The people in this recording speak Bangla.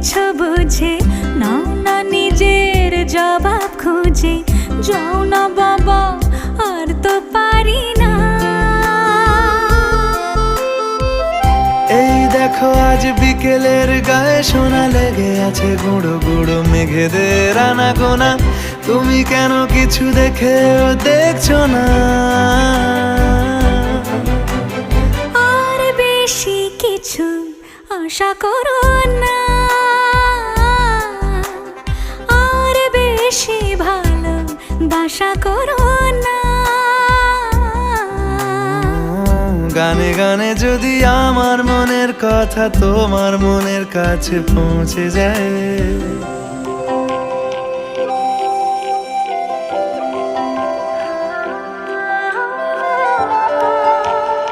পেয়েছো বুঝে, নাও না নিজের জবাব খুঁজে। যাও না বাবা, আর তো পারি না। এই দেখো আজ বিকেলের গায়ে সোনা লেগে আছে গুঁড়ো গুঁড়ো মেঘেদের আনাগোনা। তুমি কেন কিছু দেখেও দেখছো না? আর বেশি কিছু আশা করো না, আর বেশি ভালোবাসা করো না। গানে গানে যদি আমার মনের কথা তোমার মনের কাছে পৌঁছে যায়,